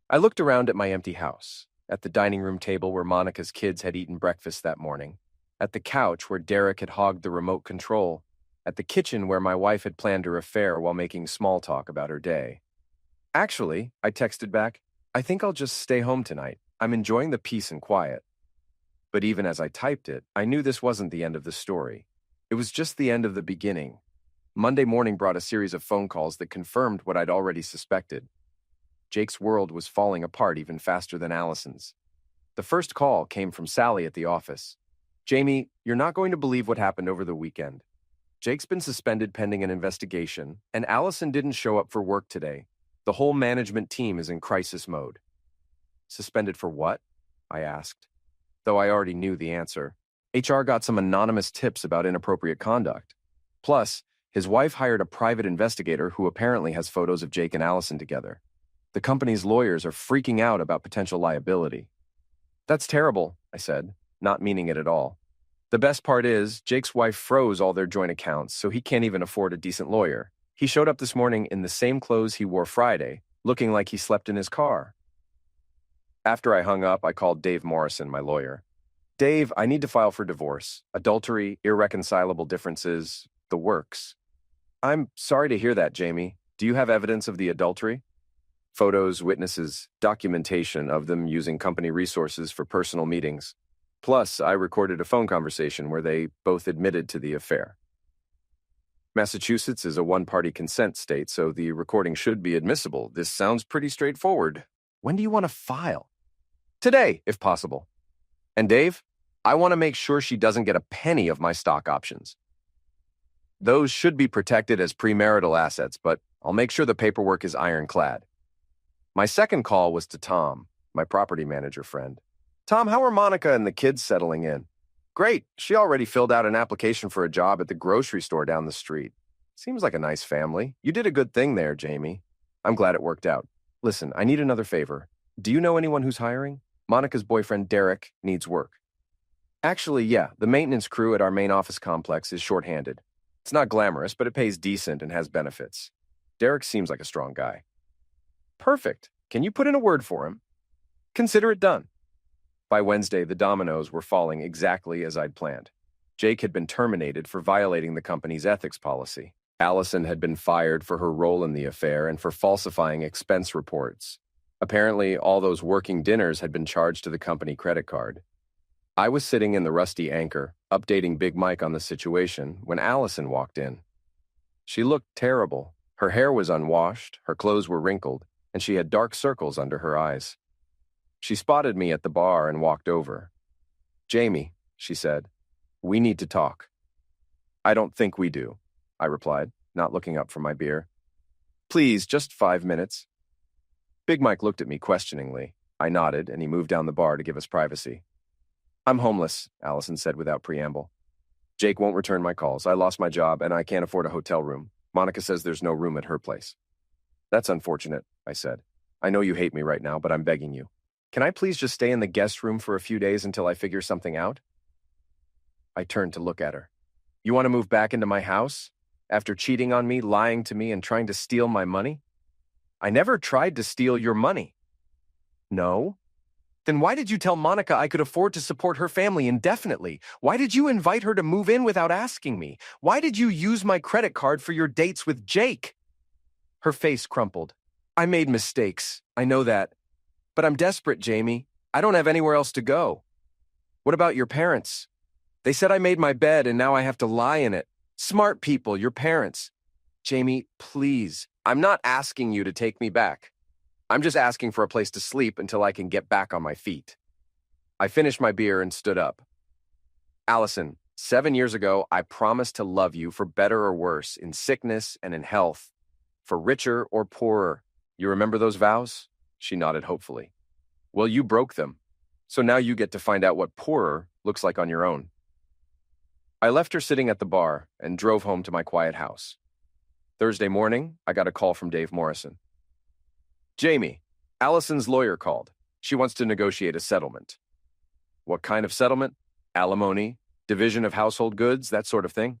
I looked around at my empty house, at the dining room table where Monica's kids had eaten breakfast that morning, at the couch where Derek had hogged the remote control, at the kitchen where my wife had planned her affair while making small talk about her day. Actually, I texted back, I think I'll just stay home tonight. I'm enjoying the peace and quiet. But even as I typed it, I knew this wasn't the end of the story. It was just the end of the beginning. Monday morning brought a series of phone calls that confirmed what I'd already suspected. Jake's world was falling apart even faster than Allison's. The first call came from Sally at the office. Jamie, you're not going to believe what happened over the weekend. Jake's been suspended pending an investigation, and Allison didn't show up for work today. The whole management team is in crisis mode. Suspended for what? I asked, though I already knew the answer. HR got some anonymous tips about inappropriate conduct. Plus, his wife hired a private investigator who apparently has photos of Jake and Allison together. The company's lawyers are freaking out about potential liability. That's terrible, I said, not meaning it at all. The best part is, Jake's wife froze all their joint accounts, so he can't even afford a decent lawyer. He showed up this morning in the same clothes he wore Friday, looking like he slept in his car. After I hung up, I called Dave Morrison, my lawyer. Dave, I need to file for divorce. Adultery, irreconcilable differences, the works. I'm sorry to hear that, Jamie. Do you have evidence of the adultery? Photos, witnesses, documentation of them using company resources for personal meetings. Plus, I recorded a phone conversation where they both admitted to the affair. Massachusetts is a one-party consent state, so the recording should be admissible. This sounds pretty straightforward. When do you want to file? Today, if possible. And Dave, I want to make sure she doesn't get a penny of my stock options. Those should be protected as premarital assets, but I'll make sure the paperwork is ironclad. My second call was to Tom, my property manager friend. Tom, how are Monica and the kids settling in? Great. She already filled out an application for a job at the grocery store down the street. Seems like a nice family. You did a good thing there, Jamie. I'm glad it worked out. Listen, I need another favor. Do you know anyone who's hiring? Monica's boyfriend, Derek, needs work. Actually, yeah, the maintenance crew at our main office complex is shorthanded. It's not glamorous, but it pays decent and has benefits. Derek seems like a strong guy. Perfect. Can you put in a word for him? Consider it done. By Wednesday, the dominoes were falling exactly as I'd planned. Jake had been terminated for violating the company's ethics policy. Allison had been fired for her role in the affair and for falsifying expense reports. Apparently, all those working dinners had been charged to the company credit card. I was sitting in the Rusty Anchor, updating Big Mike on the situation, when Allison walked in. She looked terrible. Her hair was unwashed, her clothes were wrinkled, and she had dark circles under her eyes. She spotted me at the bar and walked over. "Jamie," she said, "we need to talk." "I don't think we do," I replied, not looking up from my beer. "Please, just 5 minutes." Big Mike looked at me questioningly. I nodded, and he moved down the bar to give us privacy. "I'm homeless," Allison said without preamble. "Jake won't return my calls. I lost my job, and I can't afford a hotel room. Monica says there's no room at her place." "That's unfortunate," I said. "I know you hate me right now, but I'm begging you. Can I please just stay in the guest room for a few days until I figure something out?" I turned to look at her. "You want to move back into my house? After cheating on me, lying to me, and trying to steal my money?" "I never tried to steal your money." "No? Then why did you tell Monica I could afford to support her family indefinitely? Why did you invite her to move in without asking me? Why did you use my credit card for your dates with Jake?" Her face crumpled. "I made mistakes. I know that. But I'm desperate, Jamie. I don't have anywhere else to go." "What about your parents? They said I made my bed and now I have to lie in it. Smart people, your parents." "Jamie, please. I'm not asking you to take me back. I'm just asking for a place to sleep until I can get back on my feet." I finished my beer and stood up. "Allison, 7 years ago, I promised to love you for better or worse, in sickness and in health, for richer or poorer. You remember those vows?" She nodded hopefully. "Well, you broke them. So now you get to find out what poorer looks like on your own." I left her sitting at the bar and drove home to my quiet house. Thursday morning, I got a call from Dave Morrison. "Jamie, Allison's lawyer called. She wants to negotiate a settlement." "What kind of settlement? Alimony, division of household goods, that sort of thing?"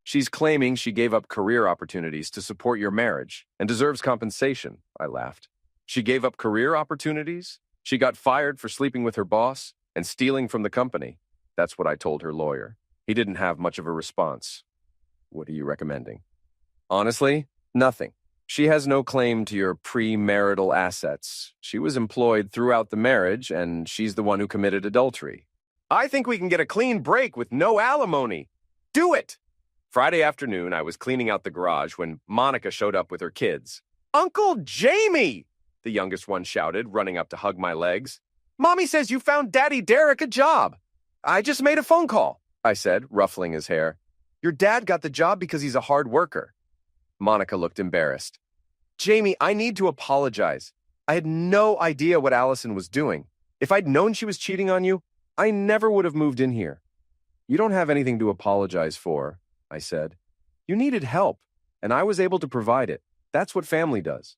"She's claiming she gave up career opportunities to support your marriage and deserves compensation," I laughed. "She gave up career opportunities? She got fired for sleeping with her boss and stealing from the company." That's what I told her lawyer. He didn't have much of a response. "What are you recommending?" "Honestly, nothing. She has no claim to your premarital assets. She was employed throughout the marriage, and she's the one who committed adultery. I think we can get a clean break with no alimony. Do it!" Friday afternoon, I was cleaning out the garage when Monica showed up with her kids. "Uncle Jamie!" the youngest one shouted, running up to hug my legs. "Mommy says you found Daddy Derek a job." "I just made a phone call," I said, ruffling his hair. "Your dad got the job because he's a hard worker." Monica looked embarrassed. "Jamie, I need to apologize. I had no idea what Allison was doing. If I'd known she was cheating on you, I never would have moved in here." "You don't have anything to apologize for," I said. "You needed help, and I was able to provide it. That's what family does.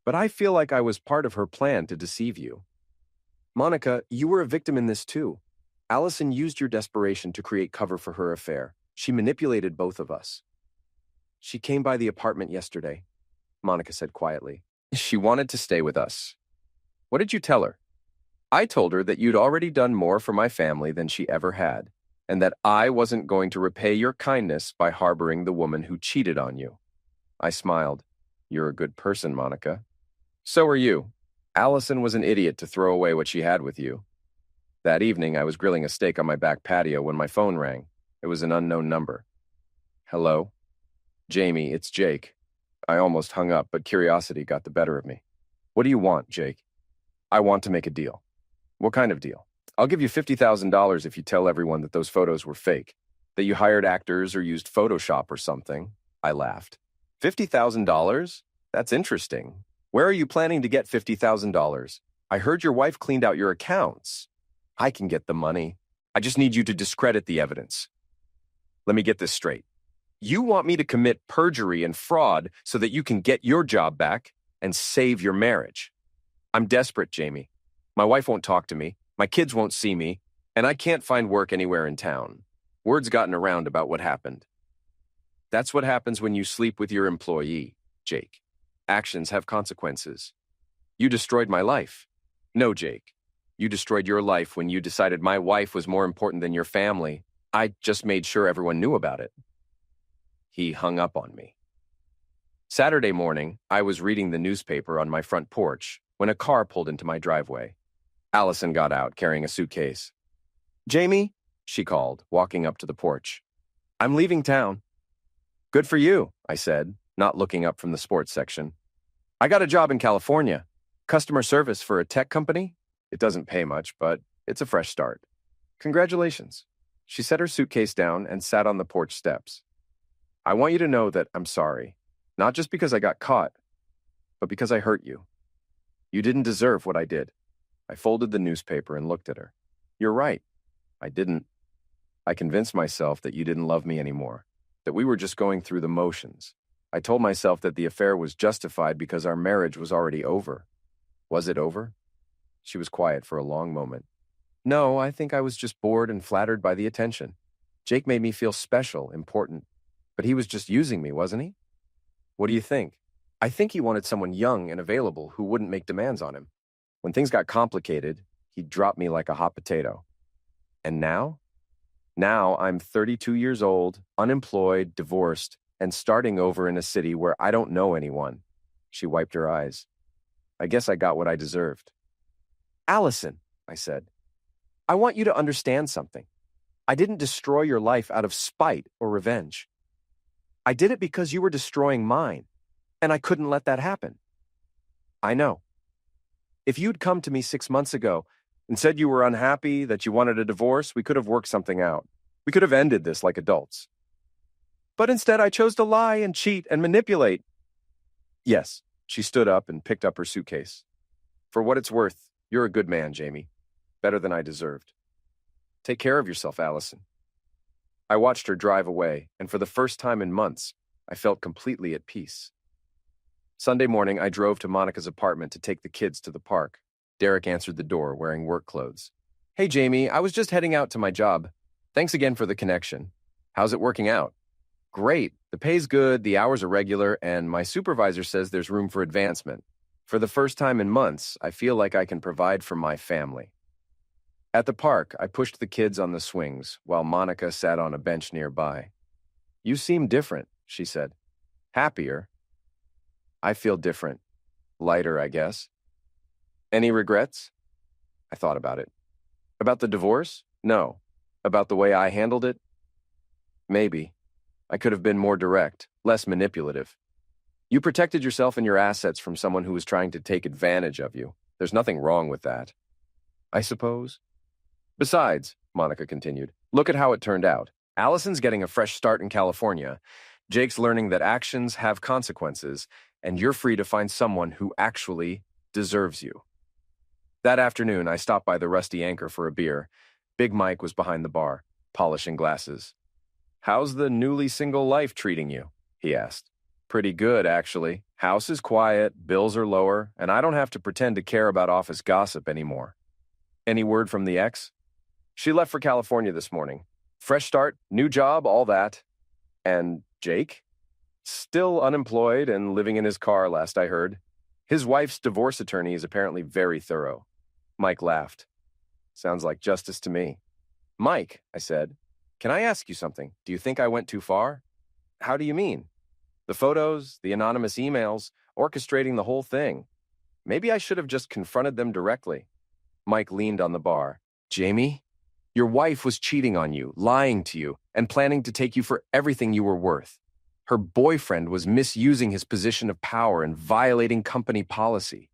But I feel like I was part of her plan to deceive you. Monica, you were a victim in this too. Allison used your desperation to create cover for her affair. She manipulated both of us." "She came by the apartment yesterday," Monica said quietly. "She wanted to stay with us." "What did you tell her?" "I told her that you'd already done more for my family than she ever had, and that I wasn't going to repay your kindness by harboring the woman who cheated on you." I smiled. "You're a good person, Monica." "So are you. Allison was an idiot to throw away what she had with you." That evening, I was grilling a steak on my back patio when my phone rang. It was an unknown number. "Hello?" "Jamie, it's Jake." I almost hung up, but curiosity got the better of me. "What do you want, Jake?" "I want to make a deal." "What kind of deal?" "I'll give you $50,000 if you tell everyone that those photos were fake, that you hired actors or used Photoshop or something." I laughed. $50,000? That's interesting. Where are you planning to get $50,000? I heard your wife cleaned out your accounts. I can get the money. I just need you to discredit the evidence. Let me get this straight. You want me to commit perjury and fraud so that you can get your job back and save your marriage. I'm desperate, Jamie. My wife won't talk to me, my kids won't see me, and I can't find work anywhere in town. Word's gotten around about what happened. That's what happens when you sleep with your employee, Jake. Actions have consequences. You destroyed my life. No, Jake. You destroyed your life when you decided my wife was more important than your family. I just made sure everyone knew about it. He hung up on me. Saturday morning, I was reading the newspaper on my front porch when a car pulled into my driveway. Allison got out carrying a suitcase. "Jamie," she called, walking up to the porch. "I'm leaving town." "Good for you," I said, not looking up from the sports section. "I got a job in California. Customer service for a tech company. It doesn't pay much, but it's a fresh start." "Congratulations." She set her suitcase down and sat on the porch steps. "I want you to know that I'm sorry. Not just because I got caught, but because I hurt you. You didn't deserve what I did." I folded the newspaper and looked at her. "You're right. I didn't. I convinced myself that you didn't love me anymore, that we were just going through the motions. I told myself that the affair was justified because our marriage was already over. Was it over?" She was quiet for a long moment. "No, I think I was just bored and flattered by the attention. Jake made me feel special, important. But he was just using me, wasn't he?" "What do you think?" "I think he wanted someone young and available who wouldn't make demands on him. When things got complicated, he'd drop me like a hot potato. And now? Now I'm 32 years old, unemployed, divorced, and starting over in a city where I don't know anyone." She wiped her eyes. "I guess I got what I deserved." "Allison," I said, "I want you to understand something. I didn't destroy your life out of spite or revenge. I did it because you were destroying mine, and I couldn't let that happen." "I know. If you'd come to me 6 months ago and said you were unhappy, that you wanted a divorce, we could have worked something out. We could have ended this like adults. But instead, I chose to lie and cheat and manipulate." "Yes." She stood up and picked up her suitcase. "For what it's worth, you're a good man, Jamie. Better than I deserved. Take care of yourself, Allison." I watched her drive away, and for the first time in months, I felt completely at peace. Sunday morning, I drove to Monica's apartment to take the kids to the park. Derek answered the door, wearing work clothes. "Hey, Jamie, I was just heading out to my job. Thanks again for the connection. How's it working out?" "Great. The pay's good, the hours are regular, and my supervisor says there's room for advancement. For the first time in months, I feel like I can provide for my family." At the park, I pushed the kids on the swings while Monica sat on a bench nearby. "You seem different," she said. "Happier." "I feel different. Lighter, I guess." "Any regrets?" I thought about it. "About the divorce? No. About the way I handled it? Maybe. I could have been more direct, less manipulative. You protected yourself and your assets from someone who was trying to take advantage of you. There's nothing wrong with that, I suppose. Besides," Monica continued, "look at how it turned out. Allison's getting a fresh start in California. Jake's learning that actions have consequences, and you're free to find someone who actually deserves you." That afternoon, I stopped by the Rusty Anchor for a beer. Big Mike was behind the bar, polishing glasses. "How's the newly single life treating you?" he asked. "Pretty good, actually. House is quiet, bills are lower, and I don't have to pretend to care about office gossip anymore." "Any word from the ex?" "She left for California this morning. Fresh start, new job, all that." "And Jake?" "Still unemployed and living in his car, last I heard. His wife's divorce attorney is apparently very thorough." Mike laughed. "Sounds like justice to me." "Mike," I said, "can I ask you something? Do you think I went too far?" "How do you mean?" "The photos, the anonymous emails, orchestrating the whole thing. Maybe I should have just confronted them directly." Mike leaned on the bar. "Jamie, your wife was cheating on you, lying to you, and planning to take you for everything you were worth. Her boyfriend was misusing his position of power and violating company policy.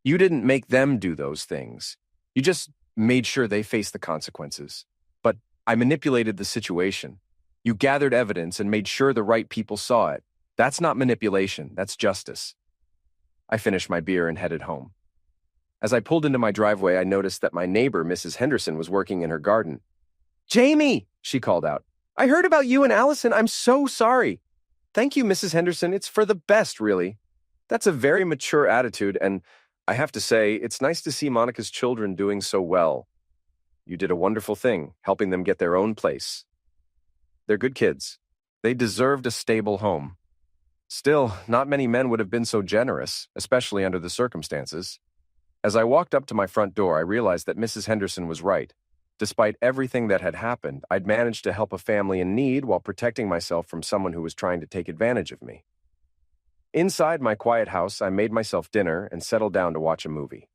You didn't make them do those things. You just made sure they faced the consequences. But I manipulated the situation. You gathered evidence and made sure the right people saw it. That's not manipulation, that's justice." I finished my beer and headed home. As I pulled into my driveway, I noticed that my neighbor, Mrs. Henderson, was working in her garden. "Jamie," she called out, "I heard about you and Allison. I'm so sorry." "Thank you, Mrs. Henderson. It's for the best, really." "That's a very mature attitude, and I have to say, it's nice to see Monica's children doing so well. You did a wonderful thing, helping them get their own place. They're good kids. They deserved a stable home. Still, not many men would have been so generous, especially under the circumstances. As I walked up to my front door, I realized that Mrs. Henderson was right. Despite everything that had happened, I'd managed to help a family in need while protecting myself from someone who was trying to take advantage of me. Inside my quiet house, I made myself dinner and settled down to watch a movie.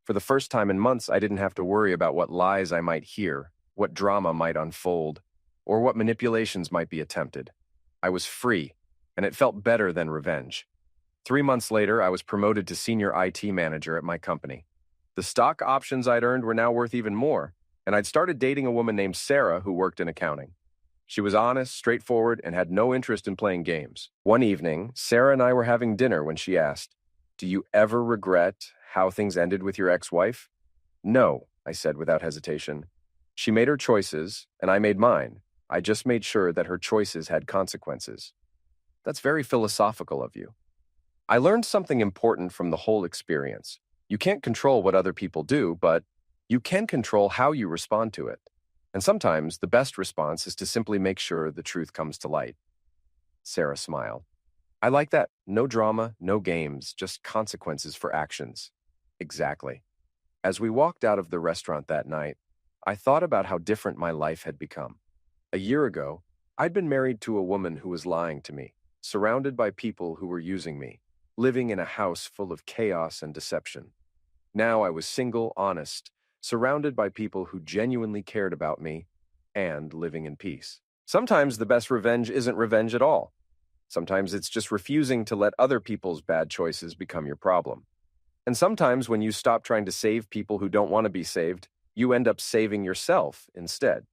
For the first time in months, I didn't have to worry about what lies I might hear, what drama might unfold, or what manipulations might be attempted. I was free, and it felt better than revenge. 3 months later, I was promoted to senior IT manager at my company. The stock options I'd earned were now worth even more, and I'd started dating a woman named Sarah who worked in accounting. She was honest, straightforward, and had no interest in playing games. One evening, Sarah and I were having dinner when she asked, "Do you ever regret how things ended with your ex-wife?" "No," I said without hesitation. "She made her choices, and I made mine. I just made sure that her choices had consequences." That's very philosophical of you. I learned something important from the whole experience. You can't control what other people do, but you can control how you respond to it. And sometimes the best response is to simply make sure the truth comes to light. Sarah smiled. I like that. No drama, no games, just consequences for actions. Exactly. As we walked out of the restaurant that night, I thought about how different my life had become. A year ago, I'd been married to a woman who was lying to me, surrounded by people who were using me, living in a house full of chaos and deception. Now I was single, honest, surrounded by people who genuinely cared about me, and living in peace. Sometimes the best revenge isn't revenge at all. Sometimes it's just refusing to let other people's bad choices become your problem. And sometimes when you stop trying to save people who don't want to be saved, you end up saving yourself instead.